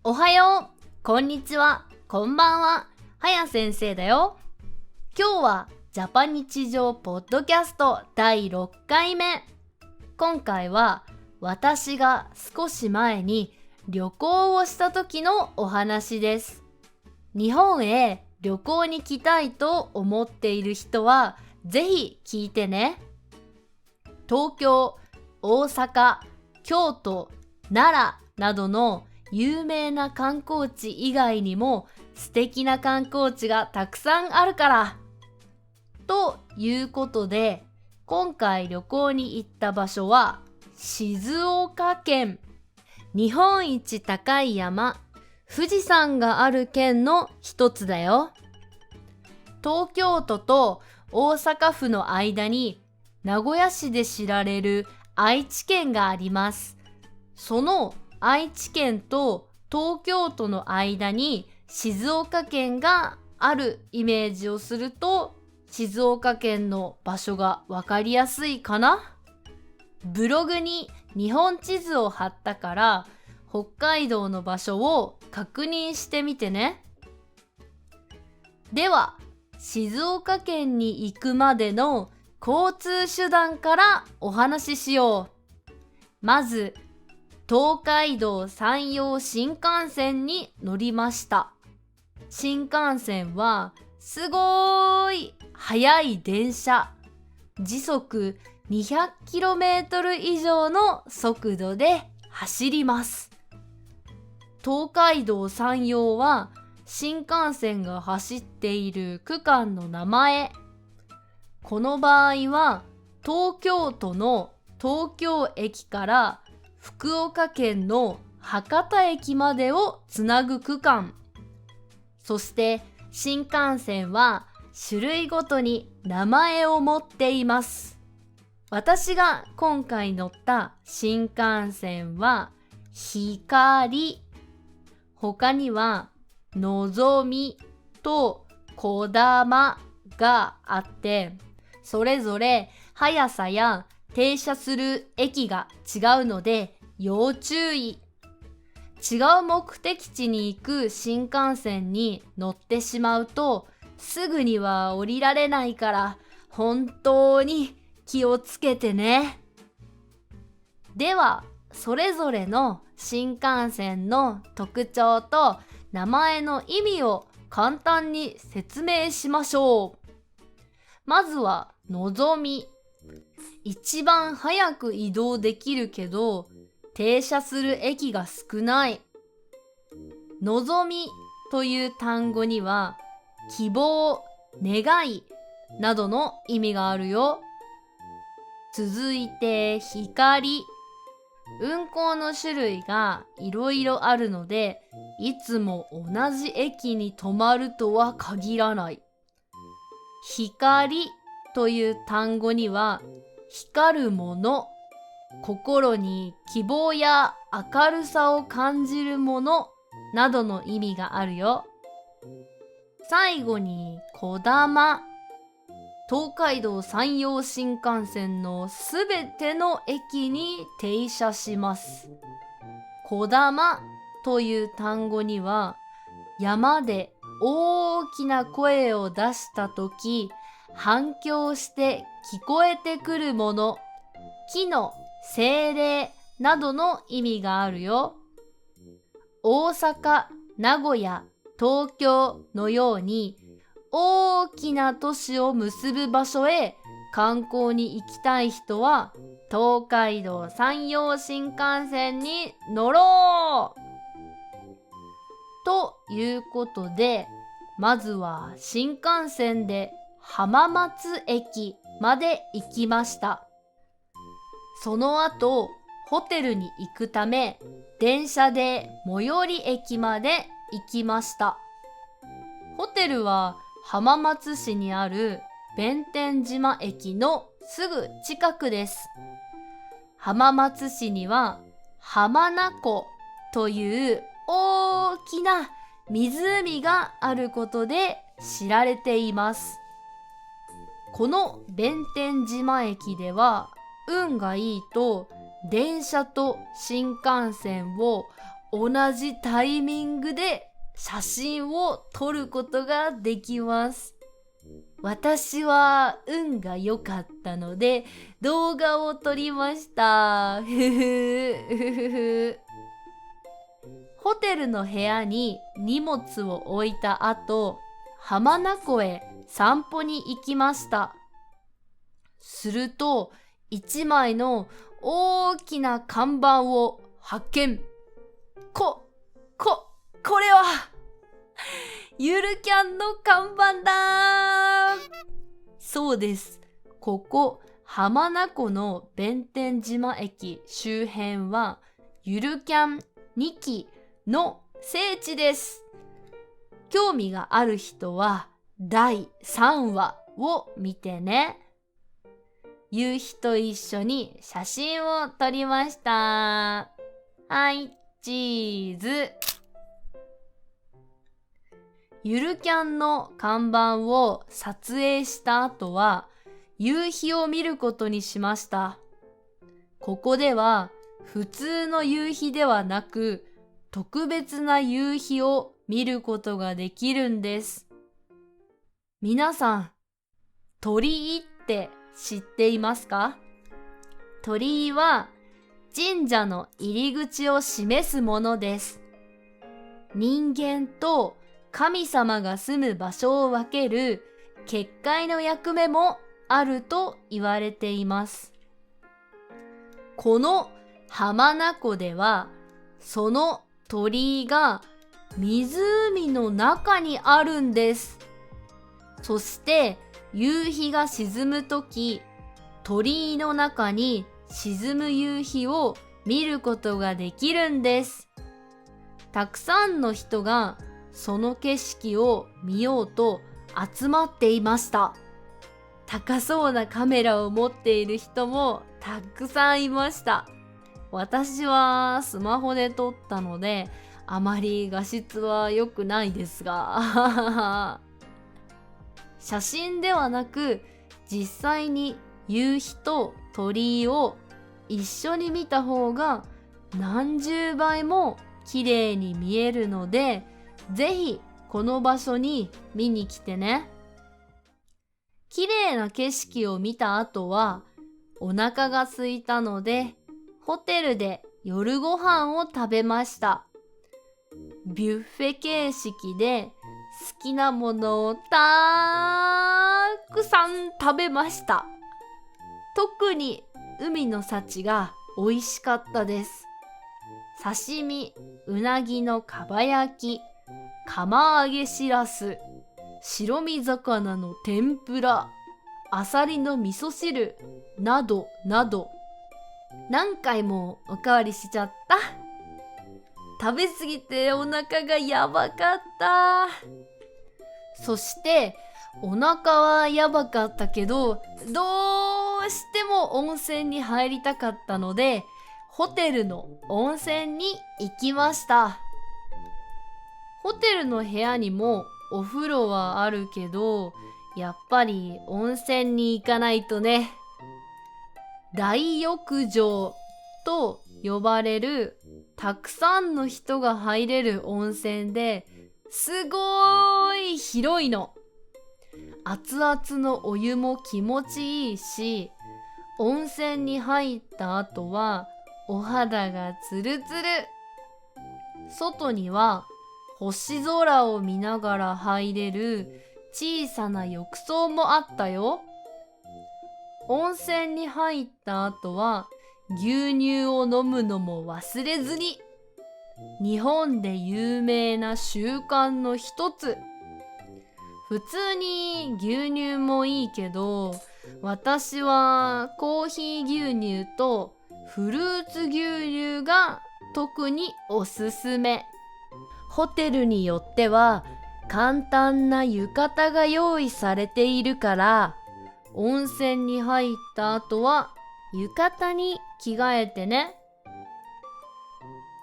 おはよう、こんにちは、こんばんは、はや先生だよ。今日はジャパ日常ポッドキャスト第6回目。今回は私が少し前に旅行をした時のお話です。日本へ旅行に来たいと思っている人はぜひ聞いてね。東京、大阪、京都、奈良などの有名な観光地以外にも素敵な観光地がたくさんあるから。ということで、今回旅行に行った場所は静岡県。日本一高い山、富士山がある県の一つだよ。東京都と大阪府の間に名古屋市で知られる愛知県があります。その愛知県と東京都の間に静岡県があるイメージをすると、静岡県の場所がわかりやすいかな。ブログに日本地図を貼ったから、北海道の場所を確認してみてね。では、静岡県に行くまでの交通手段からお話ししよう。まず、東海道山陽新幹線に乗りました。新幹線はすごーい速い電車。時速 200km 以上の速度で走ります。東海道山陽は新幹線が走っている区間の名前。この場合は東京都の東京駅から福岡県の博多駅までをつなぐ区間。そして新幹線は種類ごとに名前を持っています。私が今回乗った新幹線はひかり、他にはのぞみとこだまがあって、それぞれ速さや停車する駅が違うので要注意。違う目的地に行く新幹線に乗ってしまうとすぐには降りられないから本当に気をつけてね。では、それぞれの新幹線の特徴と名前の意味を簡単に説明しましょう。まずはのぞみ。一番早く移動できるけど停車する駅が少ない。のぞみという単語には希望、願いなどの意味があるよ。続いて光。運行の種類がいろいろあるので、いつも同じ駅に止まるとは限らない。光という単語には光るもの、心に希望や明るさを感じるものなどの意味があるよ。最後にこだま。東海道山陽新幹線のすべての駅に停車します。こだまという単語には山で大きな声を出したとき反響して聞こえてくるもの、木の精霊などの意味があるよ。大阪、名古屋、東京のように大きな都市を結ぶ場所へ観光に行きたい人は東海道山陽新幹線に乗ろうということで、まずは新幹線で浜松駅まで行きました。その後ホテルに行くため電車で最寄り駅まで行きました。ホテルは浜松市にある弁天島駅のすぐ近くです。浜松市には浜名湖という大きな湖があることで知られています。この弁天島駅では運がいいと電車と新幹線を同じタイミングで写真を撮ることができます。私は運が良かったので動画を撮りました。ふふふふふ。ホテルの部屋に荷物を置いた後、浜名湖へ散歩に行きました。すると、一枚の大きな看板を発見。これはゆるキャンの看板だー。そうです。ここ浜名湖の弁天島駅周辺はゆるキャン2期の聖地です。興味がある人は第3話を見てね。夕日と一緒に写真を撮りました。はい、チーズ。ゆるキャンの看板を撮影した後は夕日を見ることにしました。ここでは普通の夕日ではなく特別な夕日を見ることができるんです。皆さん、鳥居って知っていますか？鳥居は神社の入り口を示すものです。人間と神様が住む場所を分ける結界の役目もあると言われています。この浜名湖ではその鳥居が湖の中にあるんです。そして夕日が沈むとき、鳥居の中に沈む夕日を見ることができるんです。たくさんの人がその景色を見ようと集まっていました。高そうなカメラを持っている人もたくさんいました。私はスマホで撮ったのであまり画質は良くないですが写真ではなく実際に夕日と鳥居を一緒に見た方が何十倍も綺麗に見えるので、ぜひこの場所に見に来てね。綺麗な景色を見た後はお腹が空いたのでホテルで夜ご飯を食べました。ビュッフェ形式で好きなものをたくさん食べました。特に海の幸が美味しかったです。刺身、うなぎのかば焼き、釜揚げしらす、白身魚の天ぷら、あさりの味噌汁などなど、何回もおかわりしちゃった。食べ過ぎてお腹がやばかった。そしてお腹はやばかったけど、どうしても温泉に入りたかったのでホテルの温泉に行きました。ホテルの部屋にもお風呂はあるけど、やっぱり温泉に行かないとね。大浴場と呼ばれるたくさんの人が入れる温泉ですごい広いの。熱々のお湯も気持ちいいし、温泉に入った後はお肌がツルツル。外には星空を見ながら入れる小さな浴槽もあったよ。温泉に入った後は牛乳を飲むのも忘れずに。日本で有名な習慣の一つ。普通に牛乳もいいけど、私はコーヒー牛乳とフルーツ牛乳が特におすすめ。ホテルによっては簡単な浴衣が用意されているから、温泉に入った後は浴衣に着替えてね。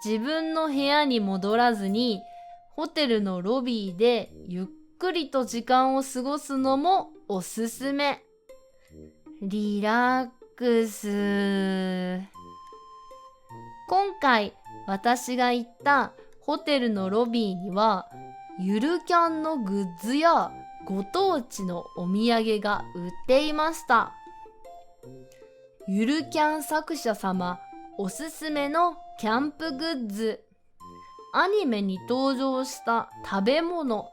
自分の部屋に戻らずにホテルのロビーでゆっくりと時間を過ごすのもおすすめ。リラックス。今回私が行ったホテルのロビーにはゆるキャンのグッズやご当地のお土産が売っていました。ゆるキャン作者様おすすめのキャンプグッズ、アニメに登場した食べ物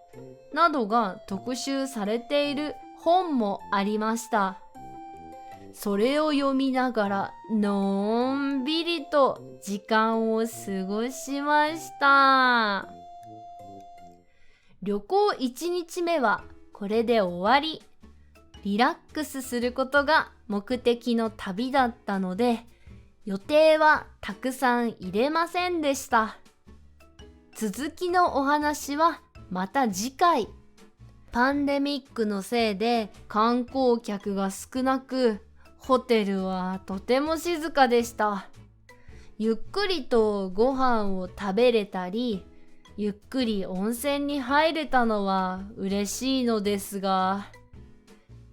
などが特集されている本もありました。それを読みながらのんびりと時間を過ごしました。旅行1日目はこれで終わり。リラックスすることが目的の旅だったので、予定はたくさん入れませんでした。続きのお話はまた次回。パンデミックのせいで観光客が少なく、ホテルはとても静かでした。ゆっくりとご飯を食べれたり、ゆっくり温泉に入れたのは嬉しいのですが、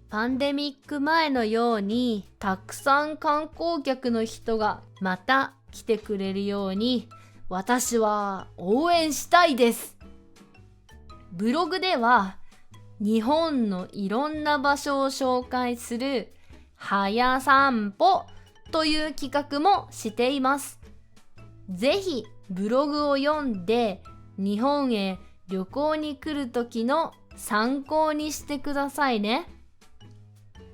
パンデミック前のようにたくさん観光客の人がまた来てくれるように私は応援したいです。ブログでは日本のいろんな場所を紹介するはや散歩という企画もしています。ぜひブログを読んで日本へ旅行に来るときの参考にしてくださいね。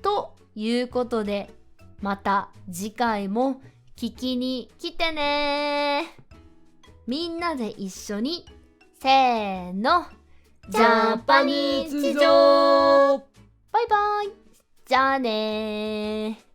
ということで、また次回も聞きに来てね。みんなで一緒にせーの、ジャパニーズ情。バイバイ。じゃあねー。